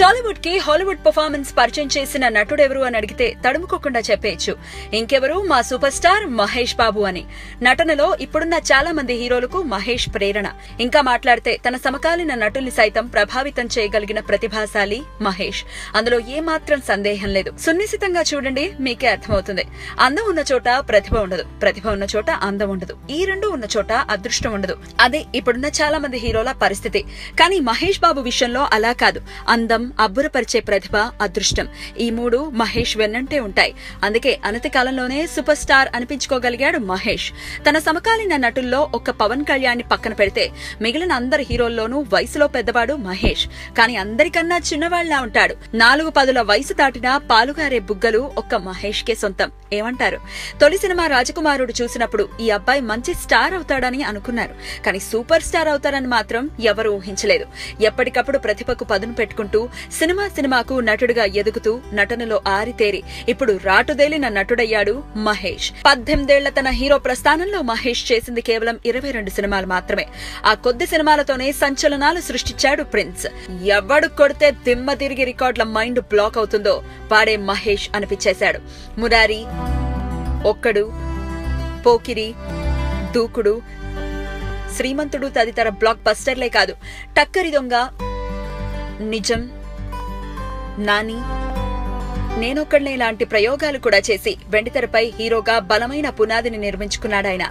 టాలీవుడ్ కి Hollywood performance పరిచయం చేసిన నటుడెవరు అని అడిగితే తడుముకోకుండా చెప్పేయచ్చు, ఇంకెవరు మా సూపర్ స్టార్ మహేష్ బాబు అని. నటనలో ఇప్పుడున్న చాలా మంది హీరోలకు మహేష్ ప్రేరణ. ఇంకా మాట్లాడితే తన సమకాలీన నటుల్ని సైతం ప్రభావితం చేయగలిగిన ప్రతిభాశాలి మహేష్. అందులో ఏమాత్రం సందేహం లేదు. సున్నిశితంగా చూడండి, మీకే అర్థమవుతుంది. అందం ఉన్న చోట ప్రతిభ ఉండదు, ప్రతిభ ఉన్న చోట అందం ఉండదు, ఈ రెండు ఉన్న చోట అదృష్టం ఉండదు. అదే ఇప్పుడున్న చాలా మంది హీరోల పరిస్థితి. కానీ మహేష్ బాబు విషయంలో అలా కాదు. అందం, అబ్బురపరిచే ప్రతిభ, అదృష్టం, ఈ మూడు మహేష్ వెన్నంటే ఉంటాయి. అందుకే అనతి కాలంలోనే సూపర్ స్టార్ అనిపించుకోగలిగాడు మహేష్. తన సమకాలీన నటుల్లో ఒక్క పవన్ కళ్యాణ్ ని పక్కన పెడితే మిగిలిన అందరి హీరోల్లోనూ వయసులో పెద్దవాడు మహేష్. కానీ అందరికన్నా చిన్నవాళ్లా ఉంటాడు. 4-10 వయసు దాటినా పాలుగారే బుగ్గలు ఒక్క మహేష్ కే సొంతం. ఏమంటారు? తొలి సినిమా రాజకుమారుడు చూసినప్పుడు ఈ అబ్బాయి మంచి స్టార్ అవుతాడని అనుకున్నారు. కానీ సూపర్ స్టార్ అవుతారని మాత్రం ఎవరూ ఊహించలేదు. ఎప్పటికప్పుడు ప్రతిభకు పదును పెట్టుకుంటూ సినిమాకు నటుడిగా ఎదుగుతూ నటనలో ఆరితేరి ఇప్పుడు రాటుదేలిన నటుడయ్యాడు మహేష్. 18 ఏళ్ల తన హీరో ప్రస్థానంలో మహేష్ చేసింది కేవలం 22 సినిమాలు మాత్రమే. ఆ కొద్ది సినిమాలతోనే సంచలనాలు సృష్టించాడు ప్రిన్స్. ఎవడు కొడితే దిమ్మ తిరిగి రికార్డుల మైండ్ బ్లాక్ అవుతుందో వాడే మహేష్ అనిపించేశాడు. మురారి, ఒక్కడు, పోకిరి, దూకుడు, శ్రీమంతుడు తదితర బ్లాక్ బస్టర్లే కాదు, టక్కరి దొంగ, నిజం, నాని, నేనొక్కడ్నే లాంటి ప్రయోగాలు కూడా చేసి వెండితెరపై హీరోగా బలమైన పునాదిని నిర్మించుకున్నాడాయన.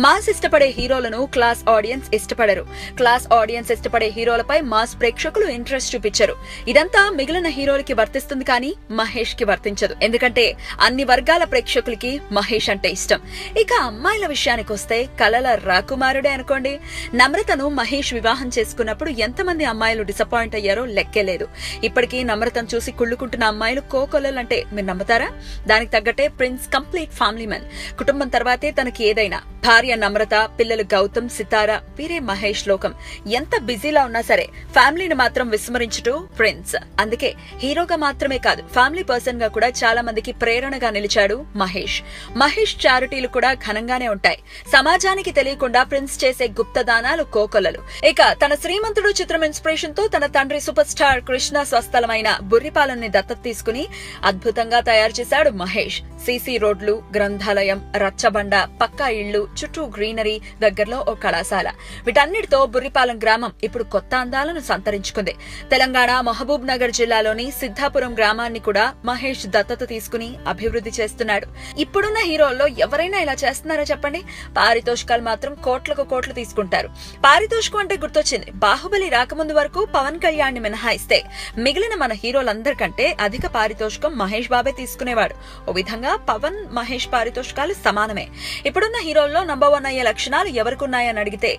మాస్ ఇష్టపడే హీరోలను క్లాస్ ఆడియన్స్ ఇష్టపడరు. క్లాస్ ఆడియన్స్ ఇష్టపడే హీరోలపై మాస్ ప్రేక్షకులు ఇంట్రెస్ట్ చూపించరు. ఇదంతా మిగిలిన హీరోలకి వర్తిస్తుంది, కానీ మహేష్ కి వర్తించదు. ఎందుకంటే అన్ని వర్గాల ప్రేక్షకులకి మహేష్ అంటే ఇష్టం. ఇక అమ్మాయిల విషయానికి వస్తే కలల రాకుమారుడే అనుకోండి. నమ్రతను మహేష్ వివాహం చేసుకున్నప్పుడు ఎంతమంది అమ్మాయిలు డిసప్పాయింట్ అయ్యారో లెక్కేలేదు. ఇప్పటికీ నమ్రతను చూసి కుళ్ళుకుంటున్న అమ్మాయిలు కోకొల్లలు అంటే మీరు నమ్ముతారా? దానికి తగ్గట్టే ప్రిన్స్ కంప్లీట్ ఫ్యామిలీ మ్యాన్. కుటుంబం తర్వాతే తనకి ఏదైనా. భార్య నమ్రత, పిల్లలు గౌతమ్, సితారా, వీరే మహేష్ లోకం. ఎంత బిజీలా ఉన్నా సరే ఫ్యామిలీని మాత్రం విస్మరించుటూ ప్రిన్స్. అందుకే హీరోగా మాత్రమే కాదు, ఫ్యామిలీ పర్సన్ గా కూడా చాలా మందికి ప్రేరణగా నిలిచాడు మహేష్. మహేష్ చారిటీలు కూడా ఘనంగానే ఉంటాయి. సమాజానికి తెలియకుండా ప్రిన్స్ చేసే గుప్తదానాలు కోకొల్లలు. ఇక తన శ్రీమంతుడు చిత్రం ఇన్స్పిరేషన్ తో తన తండ్రి సూపర్ స్టార్ కృష్ణ స్వస్థలమైన బుర్రిపాలెంని దత్తత తీసుకుని అద్భుతంగా తయారు చేశాడు మహేష్. సీసీ రోడ్లు, గ్రంథాలయం, రచ్చబండ, పక్కా ఇళ్లు, చుట్టూ గ్రీనరీ, దగ్గరలో ఓ కళాశాల, వీటన్నిటితో బుర్రిపాలెం గ్రామం ఇప్పుడు కొత్త అందాలను సంతరించుకుంది. తెలంగాణ మహబూబ్ నగర్ జిల్లాలోని సిద్ధాపురం గ్రామాన్ని కూడా మహేష్ దత్తత తీసుకుని అభివృద్ధి చేస్తున్నాడు. ఇప్పుడున్న హీరోల్లో ఎవరైనా ఇలా చేస్తున్నారా చెప్పండి? పారితోషికాలు మాత్రం కోట్లకు కోట్లు తీసుకుంటారు. పారితోషికం అంటే గుర్తొచ్చింది, బాహుబలి రాకముందు వరకు పవన్ కళ్యాణ్ ని మినహాయిస్తే మిగిలిన మన హీరోలందరికంటే అధిక పారితోషికం మహేష్ బాబే తీసుకునేవాడు. ఓ విధంగా పవన్, మహేష్ పారితోషికాలు సమానమే. ఇప్పుడున్న హీరోల్లో నంబర్ 1 అయ్యే లక్షణాలు ఎవరికున్నాయని అడిగితే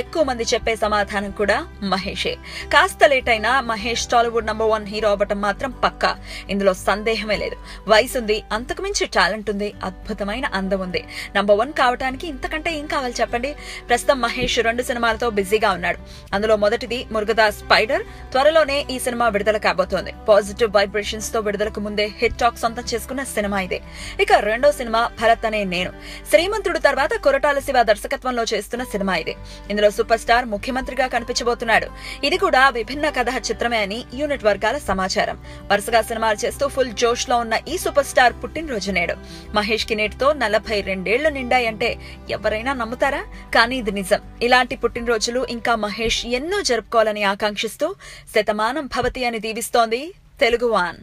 ఎక్కువ మంది చెప్పే సమాధానం కూడా మహేషే. కాస్త లేట్ అయినా మహేష్ టాలీవుడ్ నంబర్ 1 హీరో అవ్వటం మాత్రం పక్కా. ఇందులో సందేహమే లేదు. వయసుంది, అంతకుమించి టాలెంట్ ఉంది, అద్భుతమైన అందం ఉంది. నంబర్ 1 కావటానికి ఇంతకంటే ఏం కావాలి చెప్పండి? ప్రస్తుతం మహేష్ 2 సినిమాలతో బిజీగా ఉన్నాడు. అందులో మొదటిది మురుగదాస్ స్పైడర్. త్వరలోనే ఈ సినిమా విడుదల కాబోతోంది. పాజిటివ్ వైబ్రేషన్స్ తో విడుదలకు ముందే హిట్ టాక్ సొంతం చేసుకున్న సినిమా ఇదే. ఇక రెండో సినిమా భరత్ అనే నేను. శ్రీమంతుడు తర్వాత కొరటాల శివ దర్శకత్వంలో చేస్తున్న సినిమా ఇదే. ఇందులో సూపర్ స్టార్ ముఖ్యమంత్రిగా కనిపించబోతున్నాడు. ఇది కూడా విభిన్న కథ చిత్రమే అని యూనిట్ వర్గాల సమాచారం. వరుసగా సినిమాలు చేస్తూ ఫుల్ జోష్ లో ఉన్న ఈ సూపర్ స్టార్ పుట్టినరోజు నేడు. మహేష్ కి నేటితో 42 ఏళ్లు నిండాయంటే ఎవరైనా నమ్ముతారా? కానీ ఇది నిజం. ఇలాంటి పుట్టినరోజులు ఇంకా మహేష్ ఎన్నో జరుపుకోవాలని ఆకాంక్షిస్తూ శతమానం భవతి అని దీవిస్తోంది తెలుగు వన్.